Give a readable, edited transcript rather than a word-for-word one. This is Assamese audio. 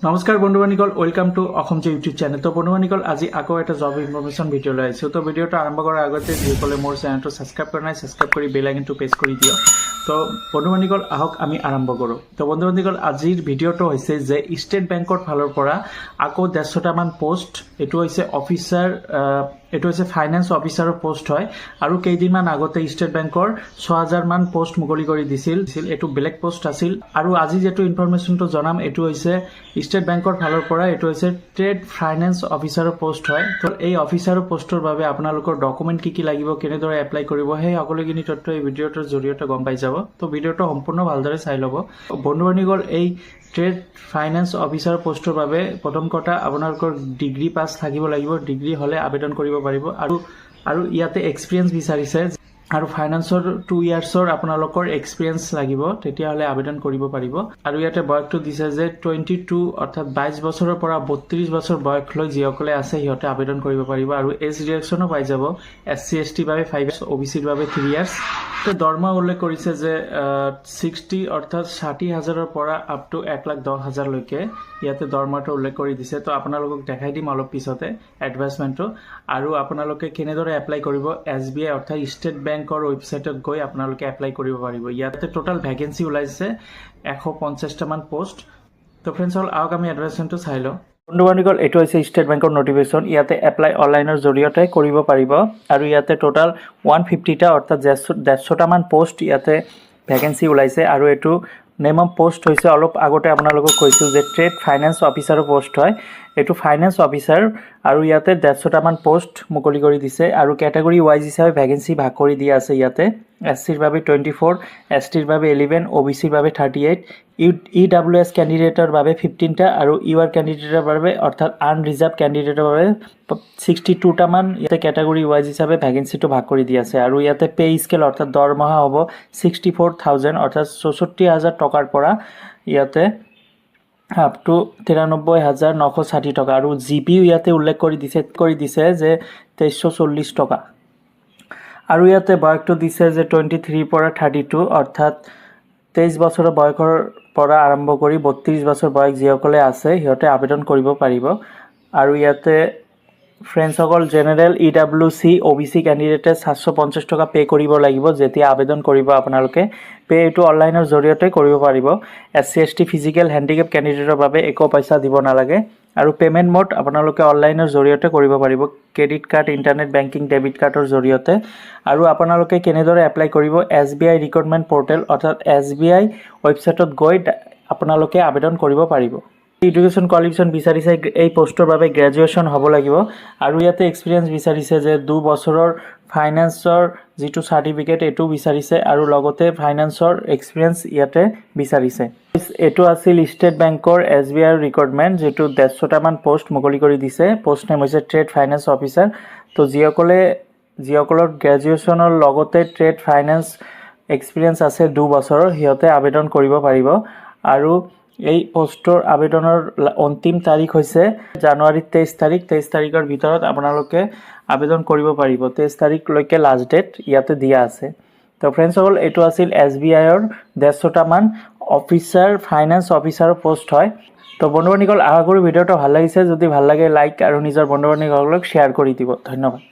নমস্কাৰ বন্ধুবান্ধীসকল, ওয়েলকাম টু অসম যে ইউটিউব চেনেল। তো বন্ধুবান্ধীসকল, আজি আকৌ এটা জব ইনফৰমেশ্যন ভিডিঅ' লৈ আহিছোঁ। তো ভিডিঅ'টো আৰম্ভ কৰাৰ আগতে যিসকলে মোৰ চেনেলটো ছাবস্ক্ৰাইব কৰা নাই, ছাবস্ক্ৰাইব কৰি বেল আইকনটো প্ৰেছ কৰি দিয়ক। তো বন্ধুবান্ধীসকল, আহক আমি আৰম্ভ কৰোঁ। তো বন্ধুবান্ধীসকল, আজিৰ ভিডিঅ'টো হৈছে যে ষ্টেট বেংকৰ ফালৰ পৰা আকৌ 150টামান পোষ্ট, এইটো হৈছে অফিচাৰ, এইটো হৈছে ফাইনেন্স অফিচাৰৰ পোষ্ট হয়। আৰু কেইদিনমান আগতে ষ্টেট বেংকৰ 6000মান পোষ্ট মুকলি কৰি দিছিল। এইটো বেলেগ পোষ্ট আছিল। আৰু আজি যিটো ইনফৰমেশ্যনটো জনাম, এইটো হৈছে ষ্টেট বেংকৰ ফালৰ পৰা, এইটো হৈছে ট্ৰেড ফাইনেন্স অফিচাৰৰ পোষ্ট হয়। তো এই অফিচাৰৰ পোষ্টৰ বাবে আপোনালোকৰ ডকুমেণ্ট কি লাগিব, কেনেদৰে এপ্লাই কৰিব, সেই সকলোখিনি তথ্য এই ভিডিঅ'টোৰ জৰিয়তে গম পাই যাব। তো ভিডিঅ'টো সম্পূৰ্ণ ভালদৰে চাই ল'ব। বন্ধুবান্ধীসকল, এই ট্ৰেড ফাইনেন্স অফিচাৰ পোষ্টৰ বাবে প্ৰথম কথা আপোনালোকৰ ডিগ্ৰী পাছ থাকিব লাগিব। ডিগ্ৰী হ'লে আবেদন কৰিব পাৰিব। আৰু ইয়াতে এক্সপিৰিয়েঞ্চ বিচাৰিছে, আৰু ফাইনেন্সৰ 2 ইয়াৰ্ছৰ আপোনালোকৰ এক্সপিৰিয়েঞ্চ লাগিব, তেতিয়াহ'লে আবেদন কৰিব পাৰিব। আৰু ইয়াতে বয়সটো দিছে যে 22 অৰ্থাৎ 22 বছৰৰ পৰা 32 বছৰ বয়সলৈ যিসকলে আছে সিহঁতে আবেদন কৰিব পাৰিব। আৰু এজ ৰিডাকশ্যনো পাই যাব। SC ST বাবে 5 ইয়াৰ্ছ, OBCৰ বাবে 3 ইয়াৰ্ছ। তো দৰমহা উল্লেখ কৰিছে যে 60 অৰ্থাৎ 60,000ৰ পৰা আপ টু 1,10,000লৈকে ইয়াতে দৰমহাটো উল্লেখ কৰি দিছে। তো আপোনালোকক দেখাই দিম অলপ পিছতে এডভাৰ্টাইজমেণ্টটো। আৰু আপোনালোকে কেনেদৰে এপ্লাই কৰিব, SBI অৰ্থাৎ ষ্টেট বেংকৰ ৱেবছাইটত গৈ আপোনালোকে এপ্লাই কৰিব পাৰিব। ইয়াতে টোটাল ভেকেঞ্চি ওলাইছে 150টামান পোষ্ট। তো ফ্ৰেণ্ডছসকল, আহক আমি এডভাৰ্টাইজমেণ্টটো চাই লওঁ। বন্ধুবান্ধীসকল, এইটো হৈছে ষ্টেট বেংকৰ নটিফিকেশ্যন। ইয়াতে এপ্লাই অনলাইনৰ জৰিয়তে কৰিব পাৰিব। আৰু ইয়াতে টোটাল 150টা অৰ্থাৎ 150টামান পোষ্ট ইয়াতে ভেকেঞ্চি ওলাইছে। আৰু এইটো নেম অফ পোষ্ট হৈছে, অলপ আগতে আপোনালোকক কৈছোঁ যে ট্ৰেড ফাইনেন্স অফিচাৰৰ পোষ্ট হয়। এইটো ফাইনেন্স অফিচাৰ। আৰু ইয়াতে 150টামান পোষ্ট মুকলি কৰি দিছে। আৰু কেটেগৰী ৱাইজ হিচাপে ভেকেঞ্চি ভাগ কৰি দিয়া আছে। ইয়াতে SCৰ বাবে 24, STৰ বাবে 11, OBCৰ বাবে 38, EWS কেণ্ডিডেটৰ বাবে 15টা, আৰু UR কেণ্ডিডেটৰ বাবে অৰ্থাৎ আনৰিজাৰ্ভ কেণ্ডিডেটৰ বাবে 62টামান ইয়াতে কেটেগৰী ৱাইজ হিচাপে ভেকেঞ্চিটো ভাগ কৰি দিয়া আছে। আৰু ইয়াতে পে স্কেল অৰ্থাৎ দৰমহা হ'ব 64,000 অৰ্থাৎ 64,000 টকাৰ পৰা ইয়াতে আপ টু 93,960 টকা। আৰু GPও ইয়াতে উল্লেখ কৰি দিছে যে 2340 টকা। আৰু ইয়াতে বয়সটো দিছে যে 23 পৰা 32 অৰ্থাৎ 23 বছৰৰ বয়সৰ পৰা আৰম্ভ কৰি 32 বছৰ বয়স যিসকলে আছে সিহঁতে আবেদন কৰিব পাৰিব। আৰু ইয়াতে ফ্ৰেণ্ডছসকল, জেনেৰেল EWC OBC কেণ্ডিডেটে 750 টকা পে' কৰিব লাগিব যেতিয়া আবেদন কৰিব আপোনালোকে। এইটো অনলাইনৰ জৰিয়তে কৰিব পাৰিব। SC ST ফিজিকেল হেণ্ডিকেপ কেণ্ডিডেটৰ বাবে একো পইচা দিব নালাগে। আৰু পে'মেণ্ট মোড আপোনালোকে অনলাইনৰ জৰিয়তে কৰিব পাৰিব, credit card, internet banking, debit কাৰ্ডৰ জৰিয়তে। আৰু আপোনালোকে কেনেদৰে এপ্লাই কৰিব, SBI ৰিক্ৰুটমেণ্ট পৰ্টেল অৰ্থাৎ SBI ৱেবছাইটত গৈ আপোনালোকে আবেদন কৰিব পাৰিব। এডুকেশ্যন কোৱালিফিকেশ্যন বিচাৰিছে, এই পোষ্টৰ বাবে গ্ৰেজুৱেশ্যন হ'ব লাগিব। আৰু ইয়াতে এক্সপিৰিয়েঞ্চ বিচাৰিছে যে 2 বছৰৰ ফাইনেন্সৰ যিটো চাৰ্টিফিকেট এইটো বিচাৰিছে। আৰু লগতে ফাইনেন্সৰ এক্সপিৰিয়েঞ্চ ইয়াতে বিচাৰিছে। এইটো আছিল ষ্টেট বেংকৰ SBI ৰিক্ৰুটমেণ্ট, যিটো 150টামান পোষ্ট মুকলি কৰি দিছে। পোষ্ট নেম হৈছে ট্ৰেড ফাইনেন্স অফিচাৰ। তো যিসকলৰ গ্ৰেজুৱেশ্যনৰ লগতে ট্ৰেড ফাইনেন্স এক্সপিৰিয়েঞ্চ আছে 2 বছৰৰ, সিহঁতে আবেদন কৰিব পাৰিব। আৰু এই পোষ্টৰ আবেদনৰ অন্তিম তাৰিখ হৈছে জানুৱাৰী 23 তাৰিখ। 23 তাৰিখৰ ভিতৰত আপোনালোকে আবেদন কৰিব পাৰিব। 23 তাৰিখলৈকে লাষ্ট ডেট ইয়াতে দিয়া আছে। তো ফ্ৰেণ্ডছসকল, এইটো আছিল SBIৰ 150টামান অফিচাৰ, ফাইনেন্স অফিচাৰৰ পোষ্ট হয়। তো বন্ধুবান্ধীসকল, আশা কৰোঁ ভিডিঅ'টো ভাল লাগিছে। যদি ভাল লাগে লাইক আৰু নিজৰ বন্ধু বান্ধৱীসকলক শ্বেয়াৰ কৰি দিব। ধন্যবাদ।